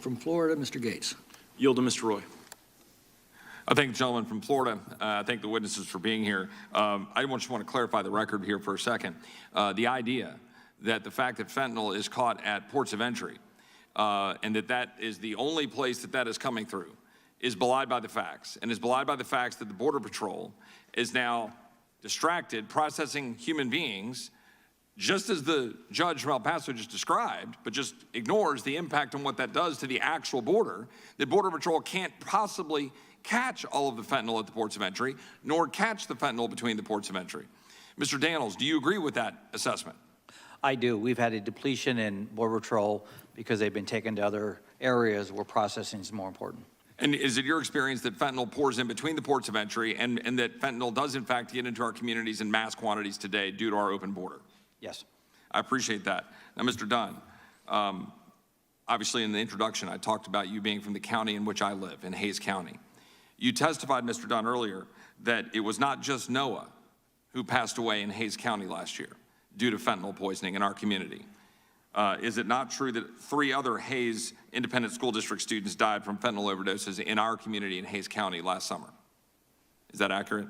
From Florida, Mr. Gates. Yield to Mr. Roy. I thank the gentleman from Florida. I thank the witnesses for being here. I just want to clarify the record here for a second. The idea that the fact that fentanyl is caught at ports of entry and that is the only place that is coming through is belied by the facts, and is belied by the facts that the Border Patrol is now distracted processing human beings, just as the judge from El Paso just described, but just ignores the impact on what that does to the actual border. The Border Patrol can't possibly catch all of the fentanyl at the ports of entry, nor catch the fentanyl between the ports of entry. Mr. Daniels, do you agree with that assessment? I do. We've had a depletion in Border Patrol because they've been taken to other areas where processing is more important. And is it your experience that fentanyl pours in between the ports of entry and that fentanyl does in fact get into our communities in mass quantities today due to our open border? Yes. I appreciate that. Now, Mr. Dunn, obviously in the introduction, I talked about you being from the county in which I live, in Hays County. You testified, Mr. Dunn, earlier that it was not just Noah who passed away in Hays County last year due to fentanyl poisoning in our community. Is it not true that 3 other Hays Independent School District students died from fentanyl overdoses in our community in Hays County last summer? Is that accurate?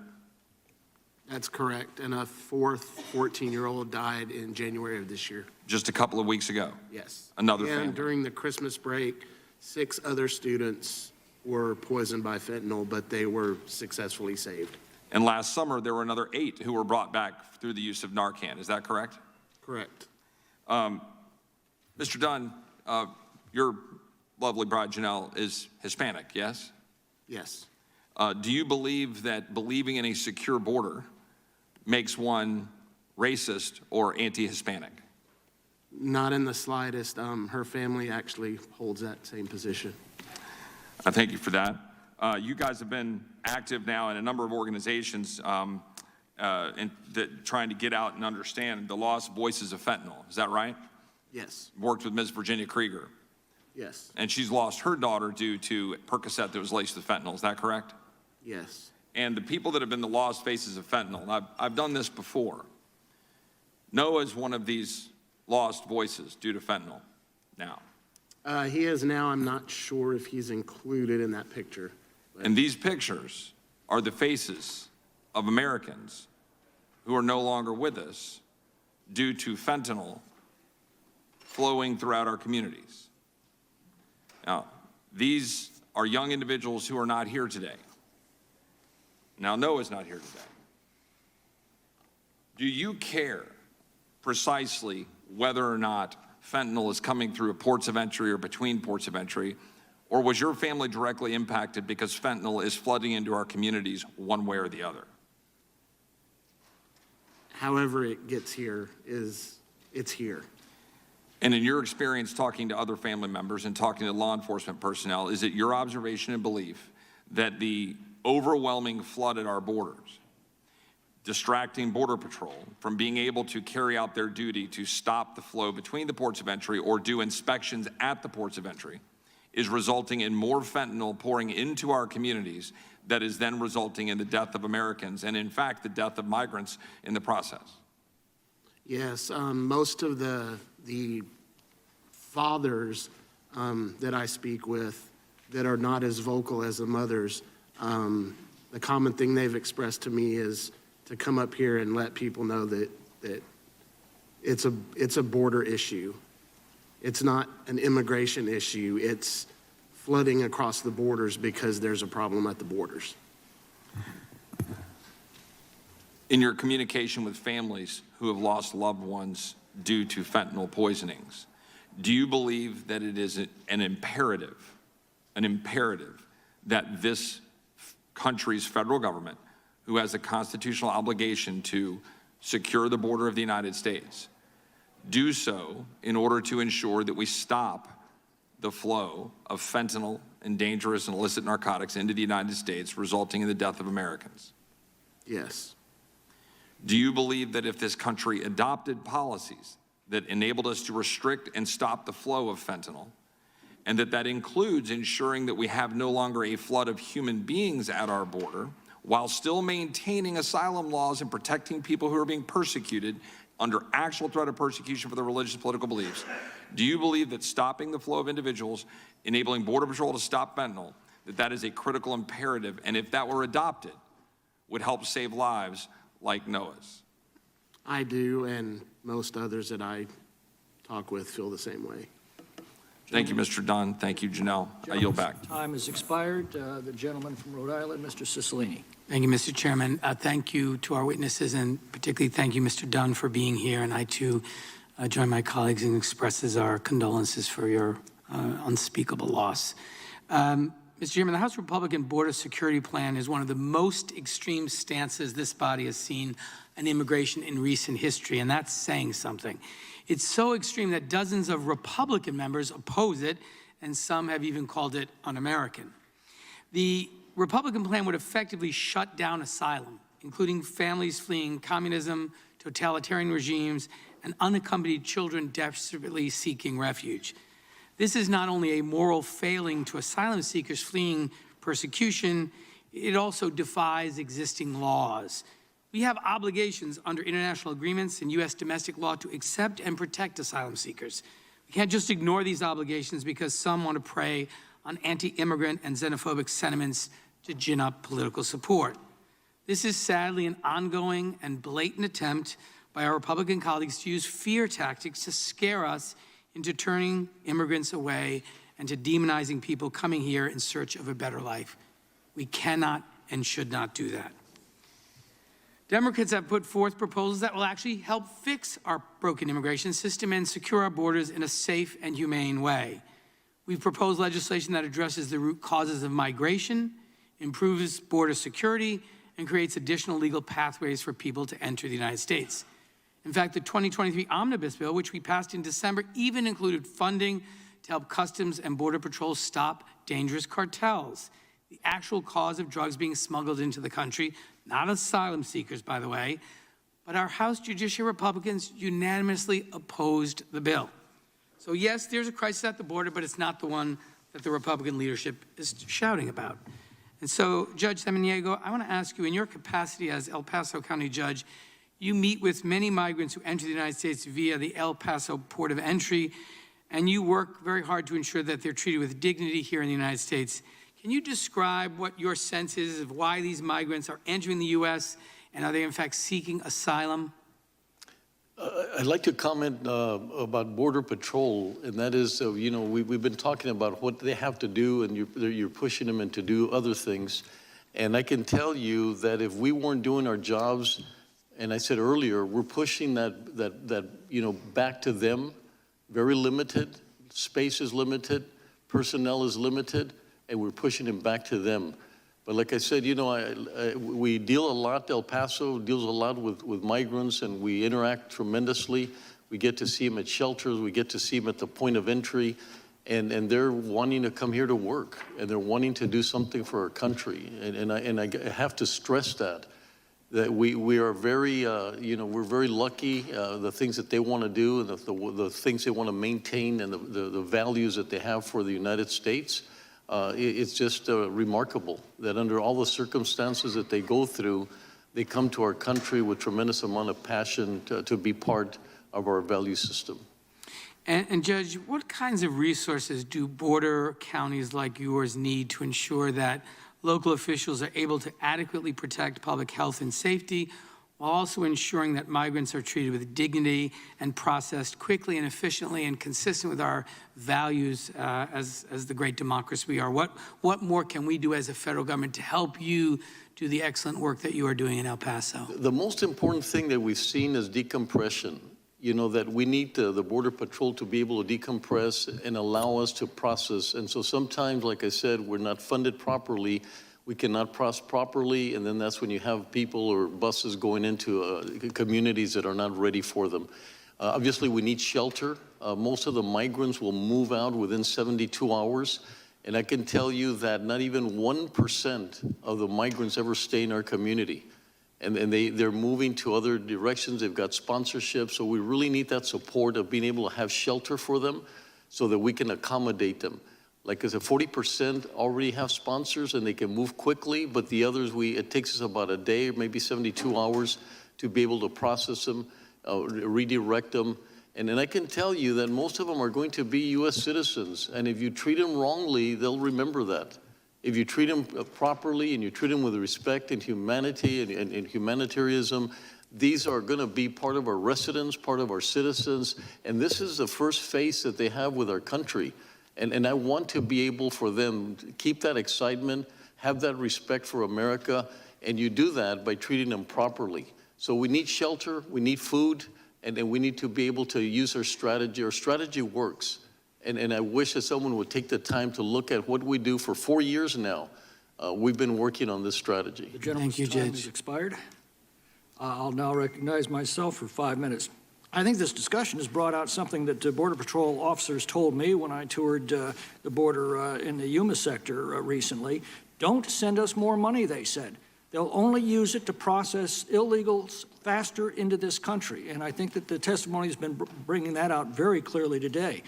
That's correct. And a 4th 14-year-old died in January of this year. Just a couple of weeks ago? Yes. Another and family. During the Christmas break, 6 other students were poisoned by fentanyl, but they were successfully saved. And last summer, there were another 8 who were brought back through the use of Narcan. Is that correct? Correct. Mr. Dunn, your lovely bride, Janelle, is Hispanic, yes? Yes. Do you believe that believing in a secure border makes one racist or anti-Hispanic? Not in the slightest. Her family actually holds that same position. I thank you for that. You guys have been active now in a number of organizations trying to get out and understand the lost voices of fentanyl. Is that right? Yes. Worked with Ms. Virginia Krieger. Yes. And she's lost her daughter due to Percocet that was laced with fentanyl. Is that correct? Yes. And the people that have been the lost faces of fentanyl, and I've done this before. Noah is one of these lost voices due to fentanyl now. He is now. I'm not sure if he's included in that picture. And these pictures are the faces of Americans who are no longer with us due to fentanyl flowing throughout our communities. Now, these are young individuals who are not here today. Now, Noah's not here today. Do you care precisely whether or not fentanyl is coming through ports of entry or between ports of entry, or was your family directly impacted because fentanyl is flooding into our communities one way or the other? However it gets here, it's here. And in your experience talking to other family members and talking to law enforcement personnel, is it your observation and belief that the overwhelming flood at our borders, distracting Border Patrol from being able to carry out their duty to stop the flow between the ports of entry or do inspections at the ports of entry, is resulting in more fentanyl pouring into our communities that is then resulting in the death of Americans and, in fact, the death of migrants in the process? Yes, most of the fathers that I speak with that are not as vocal as the mothers, the common thing they've expressed to me is to come up here and let people know that it's a border issue. It's not an immigration issue. It's flooding across the borders because there's a problem at the borders. In your communication with families who have lost loved ones due to fentanyl poisonings, do you believe that it is an imperative that this country's federal government, who has a constitutional obligation to secure the border of the United States, do so in order to ensure that we stop the flow of fentanyl and dangerous and illicit narcotics into the United States, resulting in the death of Americans? Yes. Do you believe that if this country adopted policies that enabled us to restrict and stop the flow of fentanyl, and that includes ensuring that we have no longer a flood of human beings at our border, while still maintaining asylum laws and protecting people who are being persecuted under actual threat of persecution for their religious and political beliefs, do you believe that stopping the flow of individuals, enabling Border Patrol to stop fentanyl, that is a critical imperative, and if that were adopted, would help save lives like Noah's? I do, and most others that I talk with feel the same way. Thank you, Mr. Dunn. Thank you, Janelle. I yield back. Time has expired. The gentleman from Rhode Island, Mr. Cicilline. Thank you, Mr. Chairman. Thank you to our witnesses, and particularly thank you, Mr. Dunn, for being here. And I, too, join my colleagues in expresses our condolences for your unspeakable loss. Mr. Chairman, the House Republican Border Security Plan is one of the most extreme stances this body has seen on immigration in recent history, and that's saying something. It's so extreme that dozens of Republican members oppose it, and some have even called it un-American. The Republican plan would effectively shut down asylum, including families fleeing communism, totalitarian regimes, and unaccompanied children desperately seeking refuge. This is not only a moral failing to asylum seekers fleeing persecution, it also defies existing laws. We have obligations under international agreements and U.S. domestic law to accept and protect asylum seekers. We can't just ignore these obligations because some want to prey on anti-immigrant and xenophobic sentiments to gin up political support. This is sadly an ongoing and blatant attempt by our Republican colleagues to use fear tactics to scare us into turning immigrants away and to demonizing people coming here in search of a better life. We cannot and should not do that. Democrats have put forth proposals that will actually help fix our broken immigration system and secure our borders in a safe and humane way. We've proposed legislation that addresses the root causes of migration, improves border security, and creates additional legal pathways for people to enter the United States. In fact, the 2023 Omnibus Bill, which we passed in December, even included funding to help Customs and Border Patrol stop dangerous cartels, the actual cause of drugs being smuggled into the country, not asylum seekers, by the way, but our House Judiciary Republicans unanimously opposed the bill. So yes, there's a crisis at the border, but it's not the one that the Republican leadership is shouting about. And so, Judge Samaniego, I want to ask you, in your capacity as El Paso County Judge, you meet with many migrants who enter the United States via the El Paso port of entry, and you work very hard to ensure that they're treated with dignity here in the United States. Can you describe what your sense is of why these migrants are entering the U.S., and are they in fact seeking asylum? I'd like to comment about Border Patrol, and that is, you know, we've been talking about what they have to do, and you're pushing them in to do other things. And I can tell you that if we weren't doing our jobs, and I said earlier, we're pushing that you know, back to them, very limited, space is limited, personnel is limited, and we're pushing it back to them. But like I said, you know, we deal a lot, El Paso deals a lot with migrants, and we interact tremendously. We get to see them at shelters, we get to see them at the point of entry, and they're wanting to come here to work, and they're wanting to do something for our country. And I have to stress that we are very, you know, we're very lucky, the things that they want to do, and the things they want to maintain, and the values that they have for the United States. It's just remarkable that under all the circumstances that they go through, they come to our country with tremendous amount of passion to be part of our value system. And Judge, what kinds of resources do border counties like yours need to ensure that local officials are able to adequately protect public health and safety, while also ensuring that migrants are treated with dignity and processed quickly and efficiently and consistent with our values as the great democracy we are? What more can we do as a federal government to help you do the excellent work that you are doing in El Paso? The most important thing that we've seen is decompression. You know, that we need the Border Patrol to be able to decompress and allow us to process. And so sometimes, like I said, we're not funded properly. We cannot process properly, and then that's when you have people or buses going into communities that are not ready for them. Obviously, we need shelter. Most of the migrants will move out within 72 hours, and I can tell you that not even 1% of the migrants ever stay in our community. And they're moving to other directions. They've got sponsorship, so we really need that support of being able to have shelter for them so that we can accommodate them. Like I said, 40% already have sponsors and they can move quickly, but the others, it takes us about a day, maybe 72 hours to be able to process them. redirect them. And then I can tell you that most of them are going to be U.S. citizens. And if you treat them wrongly, they'll remember that. If you treat them properly and you treat them with respect and humanity and humanitarianism, these are going to be part of our residents, part of our citizens. And this is the first face that they have with our country. And I want to be able for them to keep that excitement, have that respect for America. And you do that by treating them properly. So we need shelter, we need food, and we need to be able to use our strategy. Our strategy works. And I wish that someone would take the time to look at what we do for 4 years now. We've been working on this strategy. The gentleman's Thank you, time Judge. has expired. I'll now recognize myself for 5 minutes. I think this discussion has brought out something that Border Patrol officers told me when I toured the border in the Yuma sector recently. Don't send us more money, they said. They'll only use it to process illegals faster into this country. And I think that the testimony has been bringing that out very clearly today.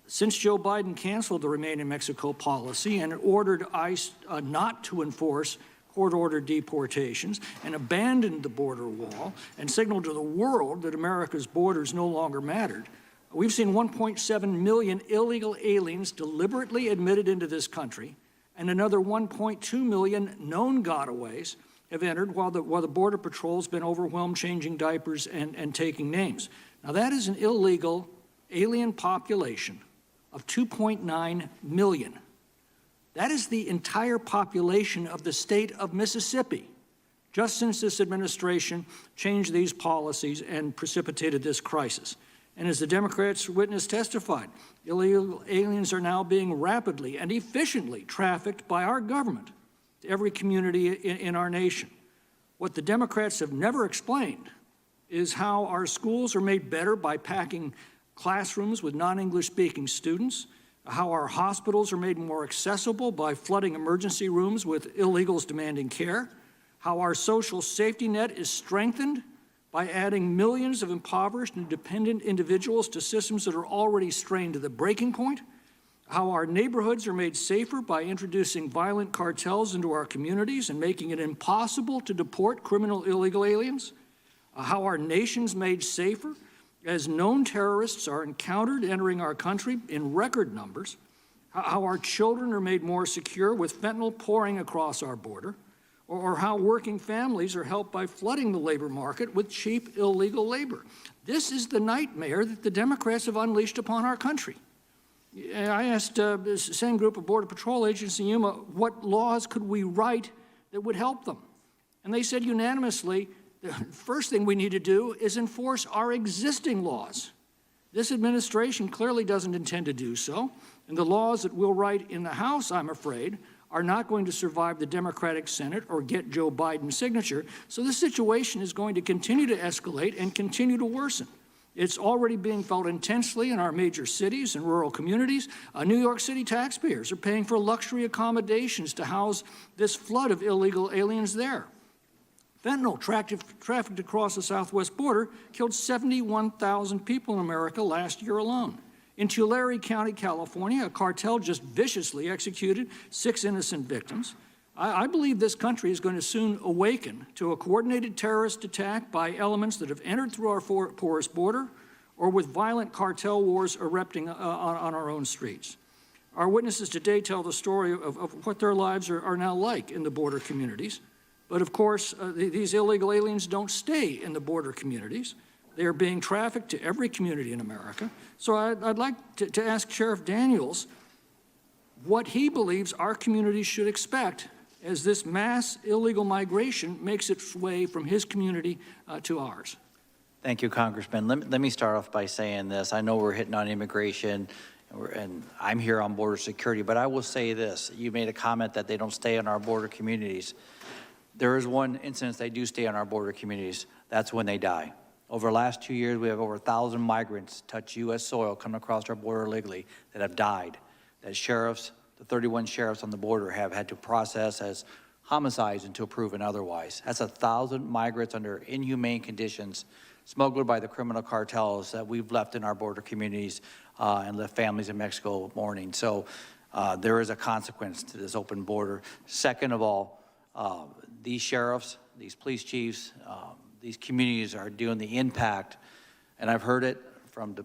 Since Joe Biden canceled the Remain in Mexico policy and ordered ICE not to enforce court-ordered deportations and abandoned the border wall and signaled to the world that America's borders no longer mattered, we've seen 1.7 million illegal aliens deliberately admitted into this country, and another 1.2 million known gotaways have entered while the Border Patrol's been overwhelmed changing diapers and taking names. Now, that is an illegal alien population of 2.9 million. That is the entire population of the state of Mississippi, just since this administration changed these policies and precipitated this crisis. And as the Democrats' witness testified, illegal aliens are now being rapidly and efficiently trafficked by our government to every community in our nation. What the Democrats have never explained is how our schools are made better by packing classrooms with non-English speaking students, how our hospitals are made more accessible by flooding emergency rooms with illegals demanding care, how our social safety net is strengthened by adding millions of impoverished and dependent individuals to systems that are already strained to the breaking point, how our neighborhoods are made safer by introducing violent cartels into our communities and making it impossible to deport criminal illegal aliens, how our nation's made safer as known terrorists are encountered entering our country in record numbers, how our children are made more secure with fentanyl pouring across our border, or how working families are helped by flooding the labor market with cheap illegal labor. This is the nightmare that the Democrats have unleashed upon our country. I asked the same group of Border Patrol agents in Yuma, what laws could we write that would help them? And they said unanimously, the first thing we need to do is enforce our existing laws. This administration clearly doesn't intend to do so, and the laws that we'll write in the House, I'm afraid, are not going to survive the Democratic Senate or get Joe Biden's signature, so this situation is going to continue to escalate and continue to worsen. It's already being felt intensely in our major cities and rural communities. New York City taxpayers are paying for luxury accommodations to house this flood of illegal aliens there. Fentanyl trafficked across the southwest border killed 71,000 people in America last year alone. In Tulare County, California, a cartel just viciously executed 6 innocent victims. I believe this country is going to soon awaken to a coordinated terrorist attack by elements that have entered through our porous border or with violent cartel wars erupting on our own streets. Our witnesses today tell the story of what their lives are now like in the border communities. But of course, these illegal aliens don't stay in the border communities. They are being trafficked to every community in America. So I'd like to ask Sheriff Daniels what he believes our communities should expect as this mass illegal migration makes its way from his community to ours. Thank you, Congressman. Let me start off by saying this. I know we're hitting on immigration, and I'm here on border security, but I will say this. You made a comment that they don't stay in our border communities. There is one instance they do stay in our border communities. That's when they die. Over the last 2 years, we have over 1,000 migrants touch U.S. soil, come across our border illegally, that have died, that sheriffs, the 31 sheriffs on the border have had to process as homicides until proven otherwise. That's 1,000 migrants under inhumane conditions, smuggled by the criminal cartels that we've left in our border communities and left families in Mexico mourning. So there is a consequence to this open border. Second of all, these sheriffs, these police chiefs, these communities are doing the impact And I've heard it from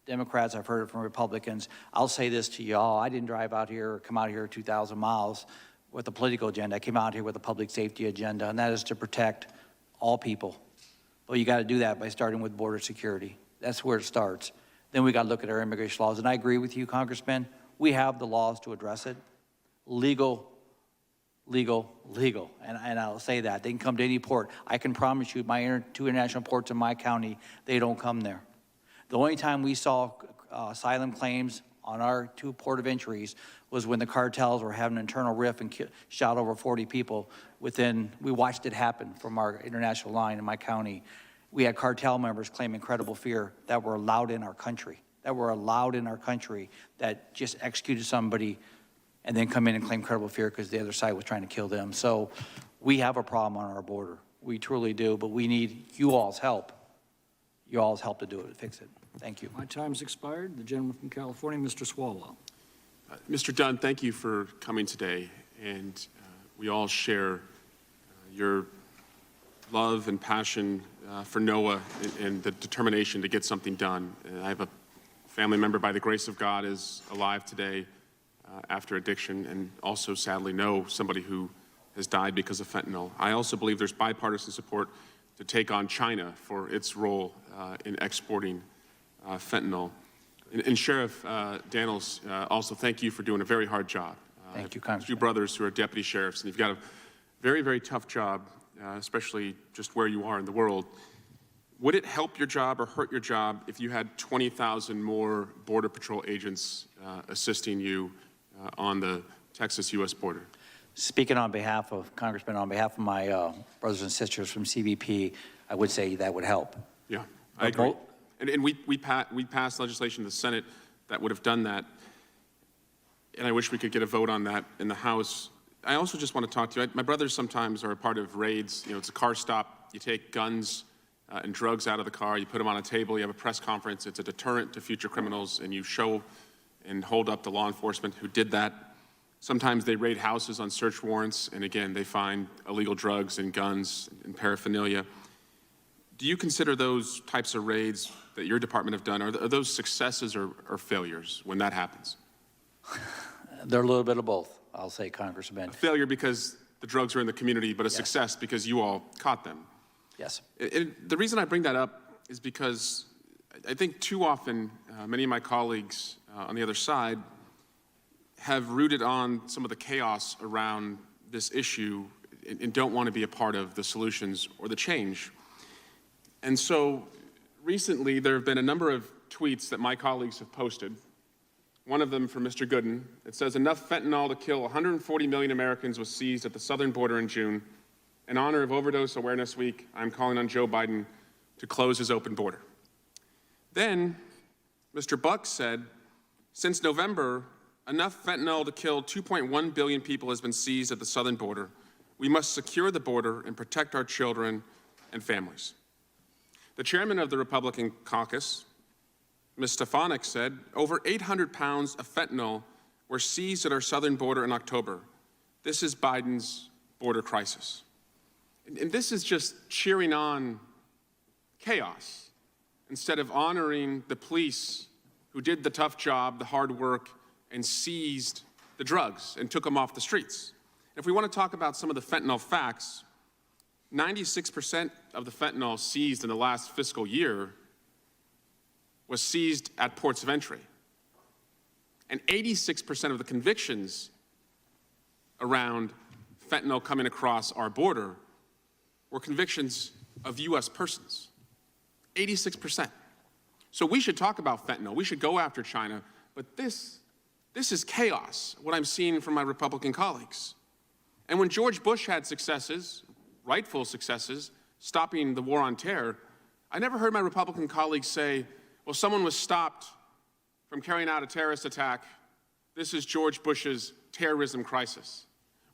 Democrats, I've heard it from Republicans. I'll say this to y'all, I didn't drive out here or come out here 2,000 miles with a political agenda. I came out here with a public safety agenda, and that is to protect all people. But you got to do that by starting with border security. That's where it starts. Then we got to look at our immigration laws. And I agree with you, Congressman. We have the laws to address it. Legal, legal, legal. And I'll say that. They can come to any port. I can promise you, my two international ports in my county, they don't come there. The only time we saw asylum claims on our two port of entries was when the cartels were having an internal rift and shot over 40 people. We watched it happen from our international line in my county. We had cartel members claiming credible fear that were allowed in our country, that just executed somebody and then come in and claim credible fear because the other side was trying to kill them. So we have a problem on our border. We truly do, but we need you all's help. You all's help to do it, to fix it. Thank you. My time's expired. The gentleman from California, Mr. Swalwell. Mr. Dunn, thank you for coming today, and we all share your love and passion for NOAA and the determination to get something done. And I have a family member, by the grace of God, is alive today after addiction, and also sadly know somebody who has died because of fentanyl. I also believe there's bipartisan support to take on China for its role in exporting fentanyl. And Sheriff Daniels, also thank you for doing a very hard job. Thank you, Congressman. Two brothers who are deputy sheriffs, and you've got a very, very tough job, especially just where you are in the world. Would it help your job or hurt your job if you had 20,000 more Border Patrol agents assisting you on the Texas-U.S. border? Speaking on behalf of, Congressman, on behalf of my brothers and sisters from CBP, I would say that would help. Yeah, I agree. And we passed legislation in the Senate that would have done that, and I wish we could get a vote on that in the House. I also just want to talk to you. My brothers sometimes are a part of raids. You know, it's a car stop. You take guns and drugs out of the car. You put them on a table. You have a press conference. It's a deterrent to future criminals, and you show and hold up the law enforcement who did that. Sometimes they raid houses on search warrants, and again, they find illegal drugs and guns and paraphernalia. Do you consider those types of raids that your department have done, are those successes or failures when that happens? They're a little bit of both, I'll say, Congressman. A failure because the drugs are in the community, but a Yes. success because you all caught them. Yes. The reason I bring that up is because I think too often many of my colleagues on the other side have rooted on some of the chaos around this issue and don't want to be a part of the solutions or the change. And so recently there have been a number of tweets that my colleagues have posted. One of them from Mr. Gooden. It says, enough fentanyl to kill 140 million Americans was seized at the southern border in June. In honor of Overdose Awareness Week, I'm calling on Joe Biden to close his open border. Then Mr. Buck said, since November, enough fentanyl to kill 2.1 billion people has been seized at the southern border. We must secure the border and protect our children and families. The chairman of the Republican caucus, Ms. Stefanik, said over 800 pounds of fentanyl were seized at our southern border in October. This is Biden's border crisis. And this is just cheering on chaos instead of honoring the police who did the tough job, the hard work, and seized the drugs and took them off the streets. If we want to talk about some of the fentanyl facts, 96% of the fentanyl seized in the last fiscal year was seized at ports of entry. And 86% of the convictions around fentanyl coming across our border were convictions of U.S. persons. 86%. So we should talk about fentanyl. We should go after China. But this is chaos, what I'm seeing from my Republican colleagues. And when George Bush had successes, rightful successes, stopping the war on terror, I never heard my Republican colleagues say, well, someone was stopped from carrying out a terrorist attack. This is George Bush's terrorism crisis.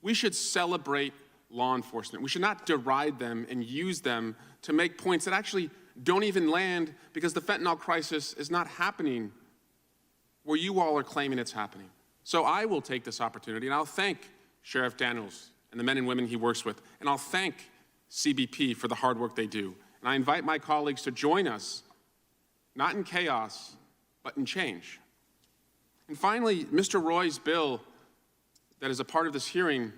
We should celebrate law enforcement. We should not deride them and use them to make points that actually don't even land because the fentanyl crisis is not happening where you all are claiming it's happening. So I will take this opportunity, and I'll thank Sheriff Daniels and the men and women he works with, and I'll thank CBP for the hard work they do. And I invite my colleagues to join us not in chaos, but in change. And finally, Mr. Roy's bill that is a part of this hearing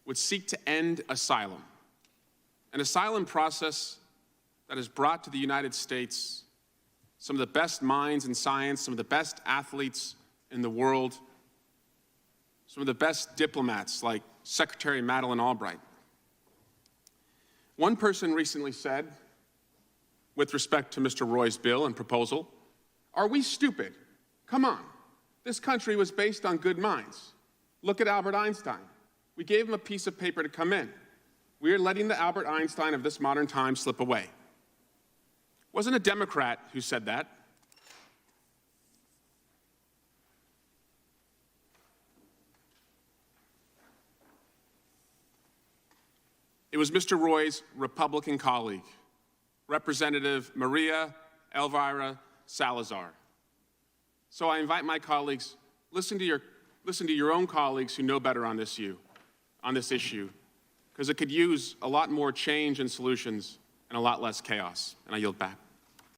would seek to end asylum, an asylum process that has brought to the United States some of the best minds in science, some of the best athletes in the world, some of the best diplomats like Secretary Madeleine Albright. One person recently said, with respect to Mr. Roy's bill and proposal, "Are we stupid? Come on. This country was based on good minds. Look at Albert Einstein. We gave him a piece of paper to come in. We are letting the Albert Einstein of this modern time slip away." It wasn't a Democrat who said that. It was Mr. Roy's Republican colleague, Representative Maria Elvira Salazar. So I invite my colleagues, listen to your own colleagues who know better on this issue, because it could use a lot more change and solutions and a lot less chaos. And I yield back.